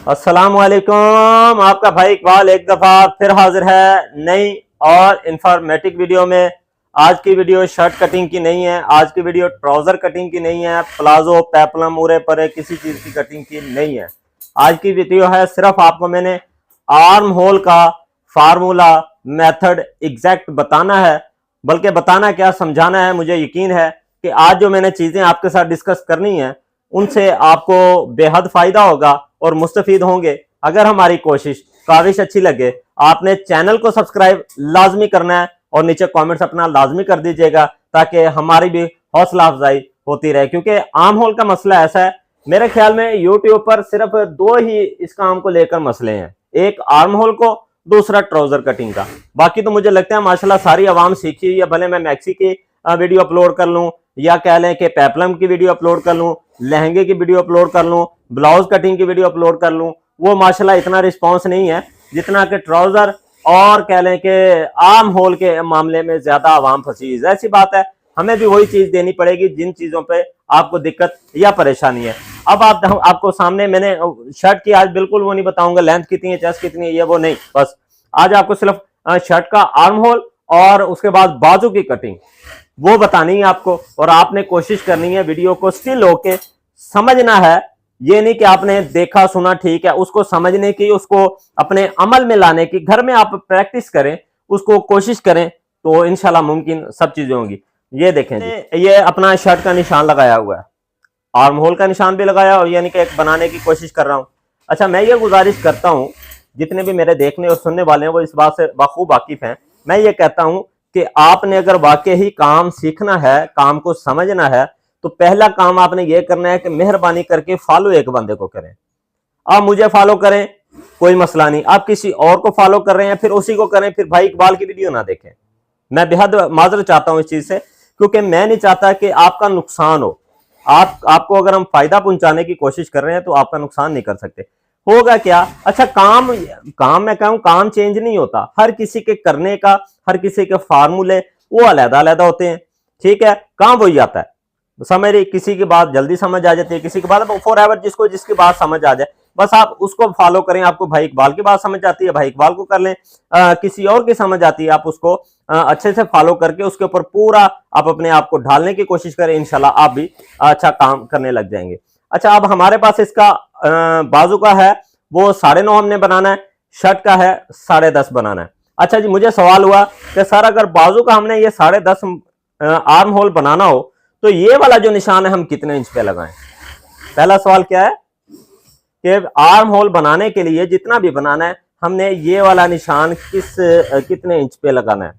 अस्सलाम वालेकुम। आपका भाई इकबाल एक दफा फिर हाजिर है नई और इंफॉर्मेटिव वीडियो में। आज की वीडियो शर्ट कटिंग की नहीं है, आज की वीडियो ट्राउजर कटिंग की नहीं है, प्लाजो पेपलम उरे परे किसी चीज की कटिंग की नहीं है। आज की वीडियो है सिर्फ आपको मैंने आर्म होल का फार्मूला मेथड एग्जैक्ट बताना है, बल्कि बताना क्या समझाना है। मुझे यकीन है कि आज जो मैंने चीजें आपके साथ डिस्कस करनी है उनसे आपको बेहद फायदा होगा और मुस्तफीद होंगे। अगर हमारी काविश अच्छी लगे, आपने चैनल को सब्सक्राइब लाजमी करना है और नीचे कमेंट्स अपना लाजमी कर दीजिएगा ताकि हमारी भी हौसला अफजाई होती रहे। क्योंकि आर्म होल का मसला ऐसा है, मेरे ख्याल में यूट्यूब पर सिर्फ दो ही इस काम को लेकर मसले हैं, एक आर्म होल को, दूसरा ट्राउजर कटिंग का। बाकी तो मुझे लगता है माशाल्लाह सारी आवाम सीखी हुई है। भले मैं मैक्सी की वीडियो अपलोड कर लूं या कह लें कि पेपलम की वीडियो अपलोड कर लूं, लहंगे की वीडियो अपलोड कर लूं, ब्लाउज कटिंग की वीडियो अपलोड कर लूं, वो माशाल्लाह इतना रिस्पांस नहीं है जितना कि ट्राउजर और कह लें कि आर्म होल के मामले में ज्यादा आवाम फंसी। ऐसी बात है, हमें भी वही चीज देनी पड़ेगी जिन चीजों पे आपको दिक्कत या परेशानी है। अब आपको सामने मैंने शर्ट की आज बिल्कुल वो नहीं बताऊंगा लेंथ कितनी है, चेस्ट कितनी है, ये वो नहीं। बस आज आपको सिर्फ शर्ट का आर्म होल और उसके बाद बाजू की कटिंग वो बतानी है आपको, और आपने कोशिश करनी है वीडियो को स्टिल होके समझना है। ये नहीं कि आपने देखा सुना ठीक है, उसको समझने की, उसको अपने अमल में लाने की, घर में आप प्रैक्टिस करें, उसको कोशिश करें तो इंशाल्लाह मुमकिन सब चीजें होंगी। ये देखें जी, ये अपना शर्ट का निशान लगाया हुआ है, आर्म होल का निशान भी लगाया और यानी कि एक बनाने की कोशिश कर रहा हूं। अच्छा, मैं ये गुजारिश करता हूं, जितने भी मेरे देखने और सुनने वाले हैं वो इस बात से बखूब वाकिफ हैं। मैं ये कहता हूं कि आपने अगर वाकई ही काम सीखना है, काम को समझना है, तो पहला काम आपने ये करना है कि मेहरबानी करके फॉलो एक बंदे को करें। आप मुझे फॉलो करें कोई मसला नहीं, आप किसी और को फॉलो कर रहे हैं फिर उसी को करें, फिर भाई इकबाल की वीडियो ना देखें। मैं बेहद माजरत चाहता हूं इस चीज से, क्योंकि मैं नहीं चाहता कि आपका नुकसान हो। आपको अगर हम फायदा पहुंचाने की कोशिश कर रहे हैं तो आपका नुकसान नहीं कर सकते। होगा क्या? अच्छा, काम मैं कहूं, काम चेंज नहीं होता, हर किसी के करने का, हर किसी के फार्मूले वो अलग अलग होते हैं, ठीक है। काम वही आता है, समझ रही, किसी की बात जल्दी समझ आ जाती है, किसी की बात फॉर एवर जिसको जिसकी बात समझ आ जाए बस आप उसको फॉलो करें। आपको भाई इकबाल की बात समझ आती है, भाई इकबाल को कर लें, किसी और की समझ आती है, आप उसको अच्छे से फॉलो करके उसके ऊपर पूरा आप अपने आप को ढालने की कोशिश करें, इंशाल्लाह आप भी अच्छा काम करने लग जाएंगे। अच्छा, अब हमारे पास इसका बाजू का है वो 9.5 हमने बनाना है, शर्ट का है 10.5 बनाना है। अच्छा जी, मुझे सवाल हुआ कि सर अगर बाजू का हमने ये 10.5 आर्म होल बनाना हो तो ये वाला जो निशान है हम कितने इंच पे लगाएं? पहला सवाल क्या है कि आर्म होल बनाने के लिए जितना भी बनाना है हमने ये वाला निशान कितने इंच पे लगाना है।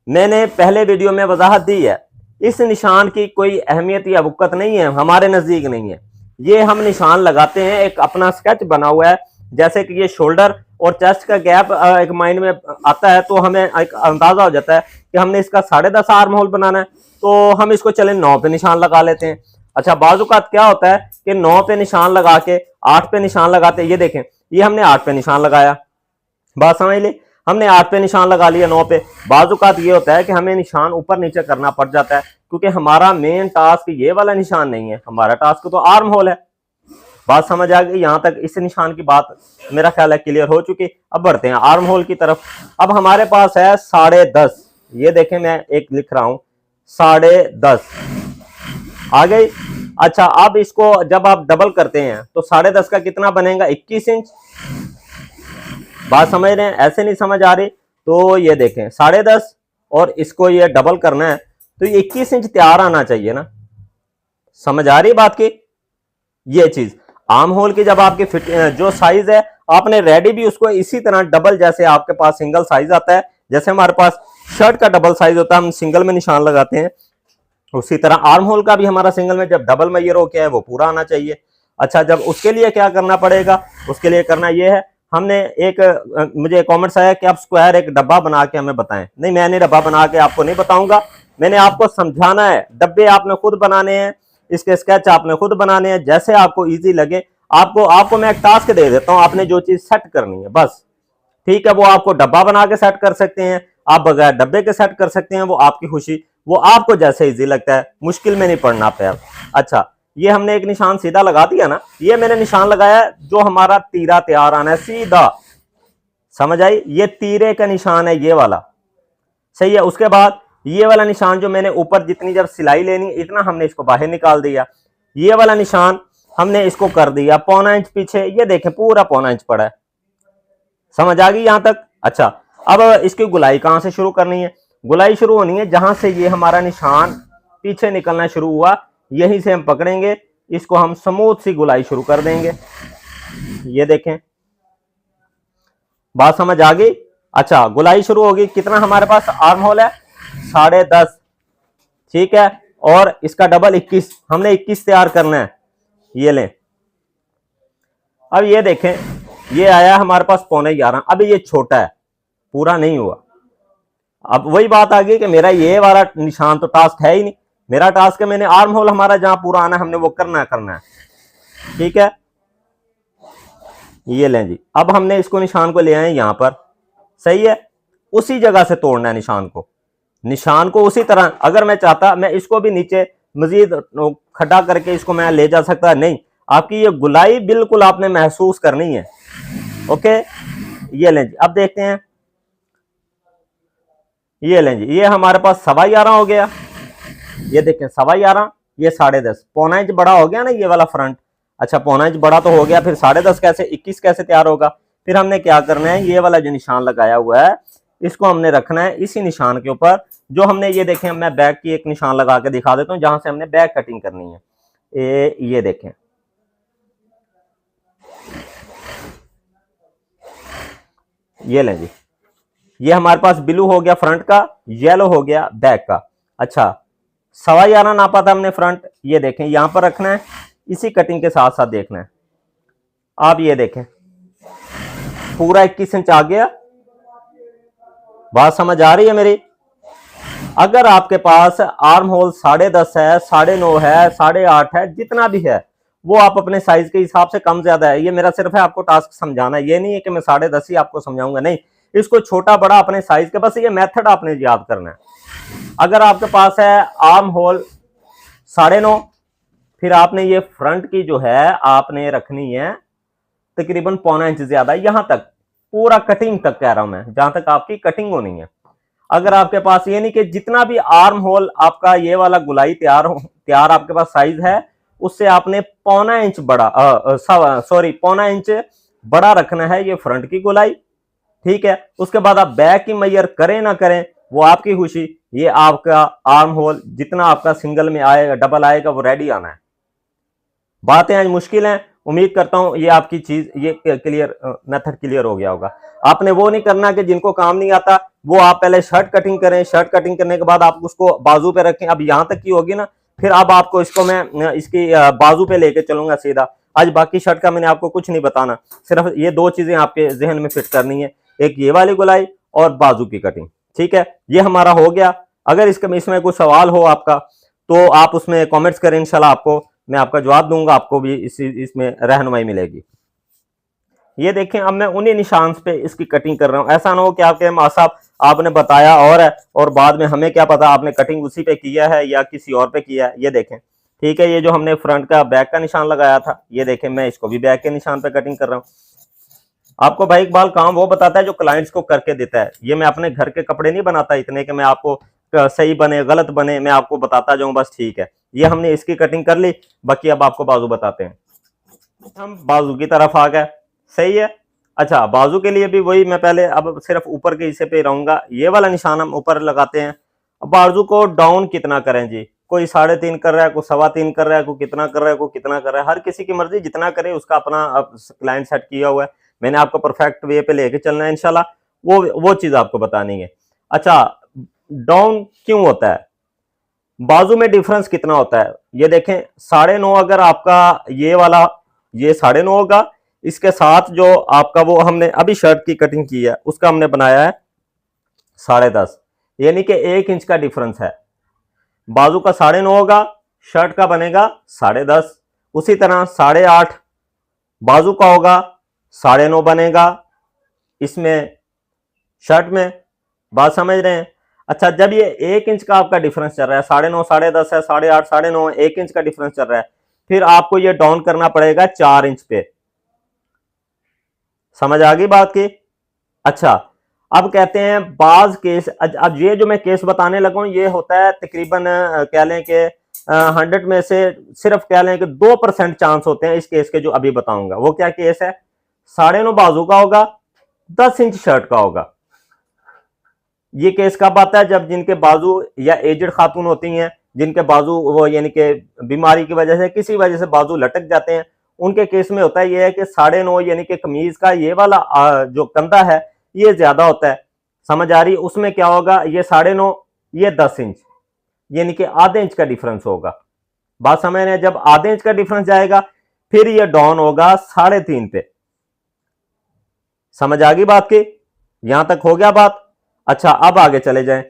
मैंने पहले वीडियो में वजाहत दी है, इस निशान की कोई अहमियत या वक़्त नहीं है, हमारे नजदीक नहीं है। ये हम निशान लगाते हैं, एक अपना स्केच बना हुआ है, जैसे कि ये शोल्डर और चेस्ट का गैप एक माइंड में आता है तो हमें एक अंदाजा हो जाता है कि हमने इसका 10.5 आर्म होल बनाना है, तो हम इसको चले 9 पे निशान लगा लेते हैं। अच्छा, बाजुकात क्या होता है कि 9 पे निशान लगा के 8 पे निशान लगाते हैं। ये देखें, ये हमने 8 पे निशान लगाया, बात समझ ली, हमने 8 पे निशान लगा लिया 9 पे। बाजुकात ये होता है कि हमें निशान ऊपर नीचे करना पड़ जाता है, क्योंकि हमारा मेन टास्क ये वाला निशान नहीं है, हमारा टास्क तो आर्म होल है। बात समझ आ गई? यहां तक इस निशान की बात मेरा ख्याल है क्लियर हो चुकी। अब बढ़ते हैं आर्म होल की तरफ। अब हमारे पास है 10.5, ये देखें मैं एक लिख रहा हूं 10.5 आ गई। अच्छा, अब इसको जब आप डबल करते हैं तो 10.5 का कितना बनेगा? 21 इंच। बात समझ रहे हैं? ऐसे नहीं समझ आ रही तो ये देखें 10.5 और इसको ये डबल करना है तो ये 21 इंच तैयार आना चाहिए ना। समझ आ रही बात की? ये चीज आर्म होल की जब आपकी फिट जो साइज है आपने रेडी भी उसको इसी तरह डबल, जैसे आपके पास सिंगल साइज आता है, जैसे हमारे पास शर्ट का डबल साइज होता है हम सिंगल में निशान लगाते हैं, उसी तरह आर्म होल का भी हमारा सिंगल में जब डबल में ये रो क्या है वो पूरा आना चाहिए। अच्छा, जब उसके लिए क्या करना पड़ेगा? उसके लिए करना ये है, हमने मुझे कमेंट्स आया कि आप स्क्वायर एक डब्बा बना के हमें बताएं। नहीं, मैंने डब्बा बना के आपको नहीं बताऊंगा, मैंने आपको समझाना है। डब्बे आपने खुद बनाने हैं, इसके स्केच आपने खुद बनाने हैं, जैसे आपको इजी लगे। आपको मैं एक टास्क दे देता हूं, आपने जो चीज सेट करनी है बस, ठीक है। वो आपको डब्बा बना के सेट कर सकते हैं, आप बगैर डब्बे के सेट कर सकते हैं, वो आपकी खुशी, वो आपको जैसे इजी लगता है, मुश्किल में नहीं पड़ना पे आप। अच्छा, ये हमने एक निशान सीधा लगा दिया ना, ये मैंने निशान लगाया जो हमारा तीरा तैयार आना है सीधा, समझ आई, ये तीरे का निशान है ये वाला, सही है। उसके बाद ये वाला निशान जो मैंने ऊपर जितनी जब सिलाई लेनी इतना हमने इसको बाहर निकाल दिया, ये वाला निशान हमने इसको कर दिया 1.25 इंच पीछे, ये देखें पूरा 1.25 इंच पड़ा है, समझ आ गई यहां तक। अच्छा, अब इसकी गुलाई कहां से शुरू करनी है, गुलाई शुरू होनी है जहां से ये हमारा निशान पीछे निकलना शुरू हुआ, यहीं से हम पकड़ेंगे इसको, हम स्मूथ सी गुलाई शुरू कर देंगे, ये देखें, बात समझ आ गई। अच्छा, गुलाई शुरू होगी, कितना हमारे पास आर्म होल है 10.5, ठीक है, और इसका डबल 21, हमने 21 तैयार करना है, ये लें। अब ये देखें, ये आया हमारे पास 11.25, अभी ये छोटा है, पूरा नहीं हुआ। अब वही बात आ गई कि मेरा ये वाला निशान तो टास्क है ही नहीं, मेरा टास्क है मैंने आर्म होल हमारा जहां पूरा आना है हमने वो करना है, ठीक है, ये लें जी। अब हमने इसको निशान को ले आए यहां पर, सही है, उसी जगह से तोड़ना है निशान को उसी तरह। अगर मैं चाहता मैं इसको भी नीचे मजीद खड्डा करके इसको मैं ले जा सकता, नहीं, आपकी ये गुलाई बिल्कुल आपने महसूस करनी है, ओके। ये लें जी, अब देखते हैं, ये लें जी, ये हमारे पास 11.25 हो गया, ये देखें 11.25, ये 10.5, 1.25 इंच बड़ा हो गया ना ये वाला फ्रंट। अच्छा, 1.25 इंच बड़ा तो हो गया, फिर 10.5 कैसे, 21 कैसे तैयार होगा। फिर हमने क्या करना है, ये वाला जो निशान लगाया हुआ है इसको हमने रखना है इसी निशान के ऊपर, जो हमने ये देखें, मैं बैक की एक निशान लगा के दिखा देता हूं जहां से हमने बैक कटिंग करनी है, ये देखें, ये लें जी, ये हमारे पास ब्लू हो गया फ्रंट का, येलो हो गया बैक का। अच्छा, 11.25 नापा था हमने फ्रंट, ये देखें यहां पर रखना है, इसी कटिंग के साथ साथ देखना है। आप ये देखें पूरा 21 इंच आ गया, बात समझ आ रही है मेरी। अगर आपके पास आर्म होल 10.5 है, 9.5 है, 8.5 है, जितना भी है वो आप अपने साइज के हिसाब से कम ज्यादा है, ये मेरा सिर्फ है आपको टास्क समझाना है, ये नहीं है कि मैं 10.5 ही आपको समझाऊंगा, नहीं, इसको छोटा बड़ा अपने साइज के, बस ये मेथड आपने याद करना है। अगर आपके पास है आर्म होल 9.5, फिर आपने ये फ्रंट की जो है आपने रखनी है तकरीबन 1.25 इंच ज्यादा, यहां तक पूरा कटिंग तक कह रहा हूं मैं, जहां तक आपकी कटिंग होनी है। अगर आपके पास ये नहीं कि जितना भी आर्म होल आपका ये वाला गुलाई तैयार आपके पास साइज है उससे आपने 1.25 इंच बड़ा, 1.25 इंच बड़ा रखना है ये फ्रंट की गुलाई, ठीक है। उसके बाद आप बैक की मैयर करें ना करें वो आपकी खुशी, ये आपका आर्म होल जितना आपका सिंगल में आएगा डबल आएगा वो रेडी आना है। बातें आज मुश्किल हैं, उम्मीद करता हूं ये आपकी चीज ये क्लियर, मेथड क्लियर हो गया होगा। आपने वो नहीं करना कि जिनको काम नहीं आता वो आप पहले शर्ट कटिंग करें, शर्ट कटिंग करने के बाद आप उसको बाजू पे रखें, अब यहां तक की होगी ना, फिर अब आपको इसको मैं इसकी बाजू पे लेके चलूंगा सीधा। आज बाकी शर्ट का मैंने आपको कुछ नहीं बताना, सिर्फ ये 2 चीजें आपके जहन में फिट करनी है, एक ये वाली गुलाई और बाजू की कटिंग, ठीक है। ये हमारा हो गया। अगर इसमें कुछ सवाल हो आपका तो आप उसमें कॉमेंट्स करें, इंशाल्लाह आपको मैं आपका जवाब दूंगा, आपको भी इसमें रहनुमाई मिलेगी। ये देखें, अब मैं उन्हीं निशान पे इसकी कटिंग कर रहा हूं, ऐसा ना हो कि आपके मां साहब आपने बताया और है और बाद में हमें क्या पता आपने कटिंग उसी पे किया है या किसी और पे किया है। ये देखें, ठीक है, ये जो हमने फ्रंट का बैक का निशान लगाया था, ये देखें मैं इसको भी बैक के निशान पे कटिंग कर रहा हूँ। आपको भाई इकबाल काम वो बताता है जो क्लाइंट्स को करके देता है, ये मैं अपने घर के कपड़े नहीं बनाता इतने कि मैं आपको सही बने गलत बने मैं आपको बताता जाऊं बस, ठीक है। ये हमने इसकी कटिंग कर ली, बाकी अब आपको बाजू बताते हैं। हम बाजू की तरफ आ गए, सही है। अच्छा, बाजू के लिए भी वही मैं पहले अब सिर्फ ऊपर के हिस्से पे रहूंगा, ये वाला निशान हम ऊपर लगाते हैं। अब बाजू को डाउन कितना करें जी, कोई 3.5 कर रहा है, कोई 3.25 कर रहा है, कोई कितना कर रहा है, कोई कितना कर रहा है, हर किसी की मर्जी जितना करे उसका अपना क्लाइंट सेट किया हुआ है। मैंने आपको परफेक्ट वे पे लेके चलना है इंशाल्लाह, वो चीज आपको बतानी है। अच्छा, डाउन क्यों होता है, बाजू में डिफरेंस कितना होता है, ये देखें 9.5 अगर आपका ये वाला ये 9.5 होगा, इसके साथ जो आपका वो हमने अभी शर्ट की कटिंग की है उसका हमने बनाया है 10.5, यानी कि 1 इंच का डिफरेंस है। बाजू का 9.5 होगा, शर्ट का बनेगा 10.5, उसी तरह 8.5 बाजू का होगा, 9.5 बनेगा इसमें शर्ट में, बात समझ रहे हैं। अच्छा, जब ये 1 इंच का आपका डिफरेंस चल रहा है, 9.5 10.5 है, 8.5 9.5 1 इंच का डिफरेंस चल रहा है, फिर आपको ये डाउन करना पड़ेगा 4 इंच पे। समझ आ गई बात की? अच्छा, अब कहते हैं बाज केस, अब ये जो मैं केस बताने लगा हूं ये होता है तकरीबन कह लें कि 100 में से सिर्फ कह लें कि 2% चांस होते हैं इस केस के जो अभी बताऊंगा। वो क्या केस है? 9.5 बाजू का होगा, 10 इंच शर्ट का होगा। ये केस कब आता है? जब जिनके बाजू या एजड खातून होती हैं, जिनके बाजू वो यानी कि बीमारी की वजह से किसी वजह से बाजू लटक जाते हैं, उनके केस में होता है ये है कि 9.5 यानी कि कमीज का ये वाला जो कंधा है ये ज्यादा होता है। समझ आ रही? उसमें क्या होगा, ये 9.5 ये 10 इंच यानी कि आधे इंच का डिफरेंस होगा। बात समझ रहे हैं? जब आधे इंच का डिफरेंस जाएगा फिर ये डाउन होगा 3.5 पे। समझ आ गई बात की? यहां तक हो गया बात? अच्छा, अब आगे चले जाएं।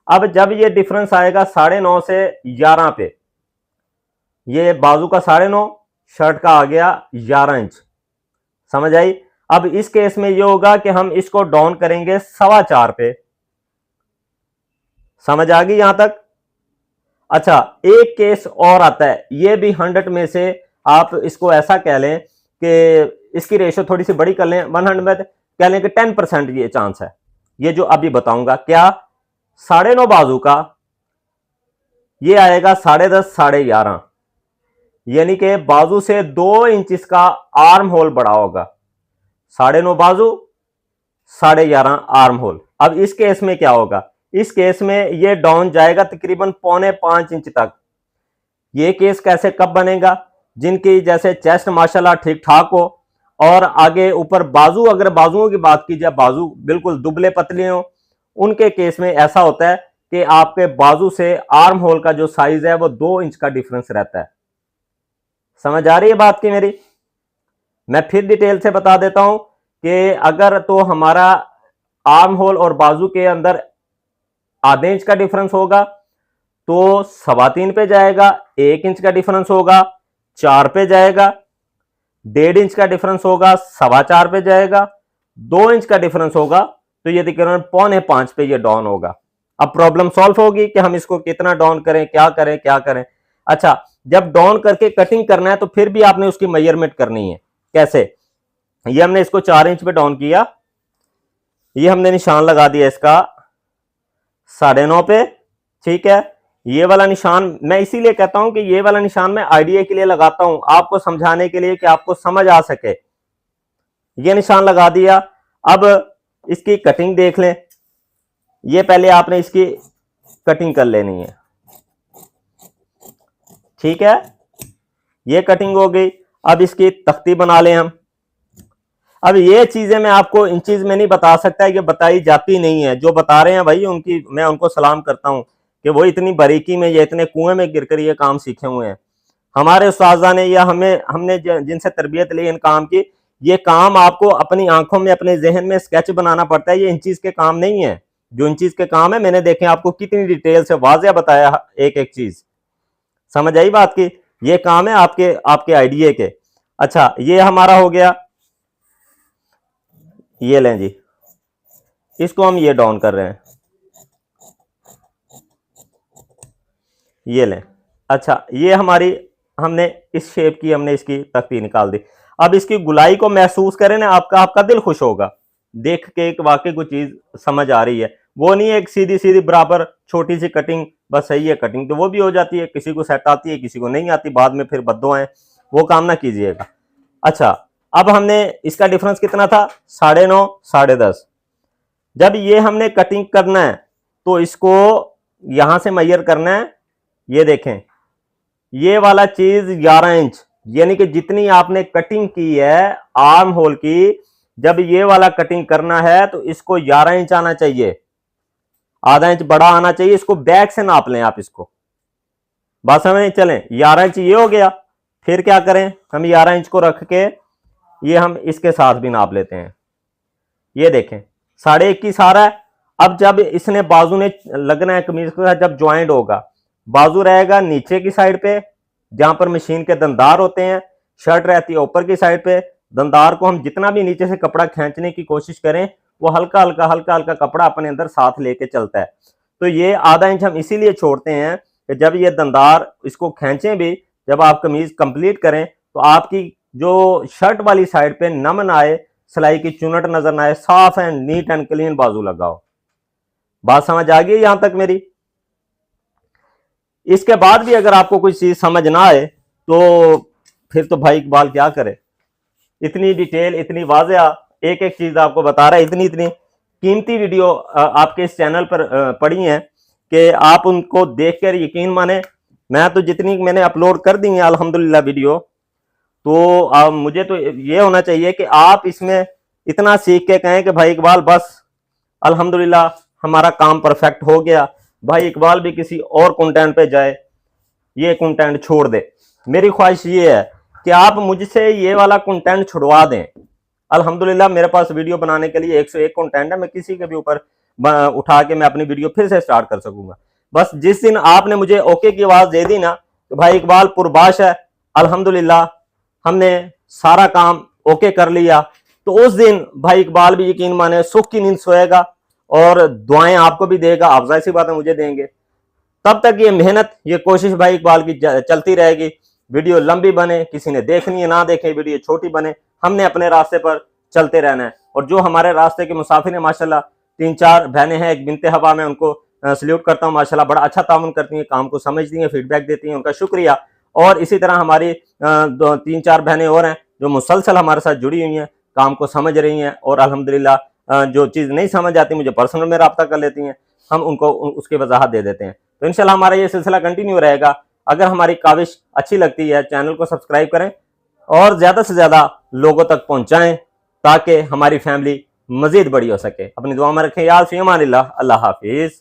अब जब ये डिफरेंस आएगा 9.5 से 11 पे, ये बाजू का 9.5, शर्ट का आ गया 11 इंच। समझ आई? अब इस केस में ये होगा कि हम इसको डाउन करेंगे 4.25 पे। समझ आ गई यहां तक? अच्छा, एक केस और आता है, ये भी 100 में से आप इसको ऐसा कह लें कि इसकी रेशो थोड़ी सी बड़ी कर लें, 100 में कह लें कि 10% ये चांस है। ये जो अभी बताऊंगा, क्या 9.5 बाजू का ये आएगा 10.5 11.5 यानी कि बाजू से 2 इंच इसका आर्म होल बड़ा होगा। 9.5 बाजू, 11.5 आर्म होल। अब इस केस में क्या होगा? इस केस में ये डाउन जाएगा तकरीबन 4.25 इंच तक। ये केस कैसे कब बनेगा? जिनकी जैसे चेस्ट माशाल्लाह ठीक ठाक हो और आगे ऊपर बाजू, अगर बाजुओं की बात की जाए, बाजू बिल्कुल दुबले पतले हो, उनके केस में ऐसा होता है कि आपके बाजू से आर्म होल का जो साइज है वो 2 इंच का डिफरेंस रहता है। समझ आ रही है बात की मेरी? मैं फिर डिटेल से बता देता हूं कि अगर तो हमारा आर्म होल और बाजू के अंदर आधे इंच का डिफरेंस होगा तो 3.25 पे जाएगा, 1 इंच का डिफरेंस होगा 4 पे जाएगा, 1.5 इंच का डिफरेंस होगा 4.25 पे जाएगा, 2 इंच का डिफरेंस होगा तो ये तकरीबन 4.25 पे ये डाउन होगा। अब प्रॉब्लम सॉल्व होगी कि हम इसको कितना डाउन करें, क्या करें क्या करें। अच्छा, जब डाउन करके कटिंग करना है तो फिर भी आपने उसकी मेजरमेंट करनी है। कैसे? ये हमने इसको 4 इंच पे डाउन किया, ये हमने निशान लगा दिया इसका 9.5 पे, ठीक है। ये वाला निशान मैं इसीलिए कहता हूं कि ये वाला निशान मैं आइडिया के लिए लगाता हूं, आपको समझाने के लिए कि आपको समझ आ सके। ये निशान लगा दिया। अब इसकी कटिंग देख लें। ये पहले आपने इसकी कटिंग कर लेनी है, ठीक है। ये कटिंग हो गई। अब इसकी तख्ती बना लें हम। अब ये चीजें मैं आपको इन चीज में नहीं बता सकता, ये बताई जाती नहीं है। जो बता रहे हैं भाई उनकी मैं उनको सलाम करता हूं कि वो इतनी बारीकी में, ये इतने कुएं में गिरकर ये काम सीखे हुए हैं। हमारे उस्तादा ने या हमने जिनसे तरबियत ली इन काम की, ये काम आपको अपनी आंखों में, अपने जहन में स्केच बनाना पड़ता है। ये इन चीज के काम नहीं है। जो इन चीज के काम है, मैंने देखे आपको कितनी डिटेल से वाज़ेह बताया एक एक चीज। समझ आई बात की? ये काम है आपके आपके आइडिया के। अच्छा, ये हमारा हो गया। ये लें जी, इसको हम ये डाउन कर रहे हैं, ये लें। अच्छा, ये हमारी हमने इस शेप की हमने इसकी तख्ती निकाल दी। अब इसकी गुलाई को महसूस करें ना, आपका दिल खुश होगा देख के एक वाकई कोई चीज समझ आ रही है। वो नहीं है एक सीधी सीधी बराबर छोटी सी कटिंग, बस सही है कटिंग तो वो भी हो जाती है, किसी को सेट आती है किसी को नहीं आती, बाद में फिर बद्दुआएं, वो काम ना कीजिएगा। अच्छा, अब हमने इसका डिफरेंस कितना था? 9.5 10.5। जब ये हमने कटिंग करना है तो इसको यहां से मेजर करना है। ये देखें, ये वाला चीज 11 इंच यानी कि जितनी आपने कटिंग की है आर्म होल की, जब ये वाला कटिंग करना है तो इसको 11 इंच आना चाहिए, आधा इंच बड़ा आना चाहिए। इसको बैक से नाप लें आप इसको, बात समझ चलें। 11 इंच ये हो गया। फिर क्या करें, हम 11 इंच को रख के ये हम इसके साथ भी नाप लेते हैं। ये देखें 21.5 आ रहा है। अब जब इसने बाजू ने लगना है कमीज के साथ, जब ज्वाइंट होगा, बाजू रहेगा नीचे की साइड पे जहां पर मशीन के दंदार होते हैं, शर्ट रहती है ऊपर की साइड पे। दंदार को हम जितना भी नीचे से कपड़ा खींचने की कोशिश करें, वो हल्का हल्का कपड़ा अपने अंदर साथ लेके चलता है। तो ये आधा इंच हम इसीलिए छोड़ते हैं कि जब ये दंदार इसको खींचें भी जब आप कमीज कंप्लीट करें तो आपकी जो शर्ट वाली साइड पे नम ना आए, सिलाई की चुनट नजर ना आए, साफ एंड नीट एंड क्लीन बाजू लगाओ। बात समझ आ गई यहां तक मेरी? इसके बाद भी अगर आपको कोई चीज समझ ना आए तो फिर तो भाई इकबाल क्या करे। इतनी डिटेल, इतनी वाज़ेह एक एक चीज आपको बता रहा है, इतनी इतनी कीमती वीडियो आपके इस चैनल पर पड़ी हैं कि आप उनको देखकर यकीन माने। मैं तो जितनी मैंने अपलोड कर दी है अल्हम्दुलिल्लाह वीडियो, तो मुझे तो ये होना चाहिए कि आप इसमें इतना सीख के कहें कि भाई इकबाल बस अल्हम्दुलिल्लाह हमारा काम परफेक्ट हो गया, भाई इकबाल भी किसी और कंटेंट पे जाए, ये कंटेंट छोड़ दे। मेरी ख्वाहिश ये है कि आप मुझसे ये वाला कंटेंट छुड़वा दें। अल्हम्दुलिल्लाह मेरे पास वीडियो बनाने के लिए 101 कंटेंट है, मैं किसी के भी ऊपर उठा के मैं अपनी वीडियो फिर से स्टार्ट कर सकूंगा। बस जिस दिन आपने मुझे ओके की आवाज दे दी ना तो भाई इकबाल पुरबाश है, अल्हम्दुलिल्लाह हमने सारा काम ओके कर लिया, तो उस दिन भाई इकबाल भी यकीन माने सुख की नींद सोएगा और दुआएं आपको भी देगा, आप जाहिर सी बात है मुझे देंगे। तब तक ये मेहनत, ये कोशिश भाई इकबाल की चलती रहेगी। वीडियो लंबी बने, किसी ने देखनी है ना देखे, वीडियो छोटी बने, हमने अपने रास्ते पर चलते रहना है। और जो हमारे रास्ते के मुसाफिर हैं माशाल्लाह 3-4 बहनें हैं, एक बिनते हवा, मैं उनको सल्यूट करता हूँ माशाल्लाह, बड़ा अच्छा ताउन करती हैं, काम को समझती हैं, फीडबैक देती हैं, उनका शुक्रिया। और इसी तरह हमारी 3-4 बहनें और हैं जो मुसलसल हमारे साथ जुड़ी हुई हैं, काम को समझ रही हैं और अल्हम्दुलिल्लाह जो चीज़ नहीं समझ आती मुझे पर्सनल में रब्ता कर लेती हैं, हम उनको उसकी वजाहत दे देते हैं। तो इंशाल्लाह हमारा ये सिलसिला कंटिन्यू रहेगा। अगर हमारी काविश अच्छी लगती है चैनल को सब्सक्राइब करें और ज़्यादा से ज़्यादा लोगों तक पहुँचाएँ ताकि हमारी फैमिली मज़ीद बड़ी हो सके। अपनी दुआ में रखें। या फ़ी अमानिल्लाह, अल्लाह हाफिज़।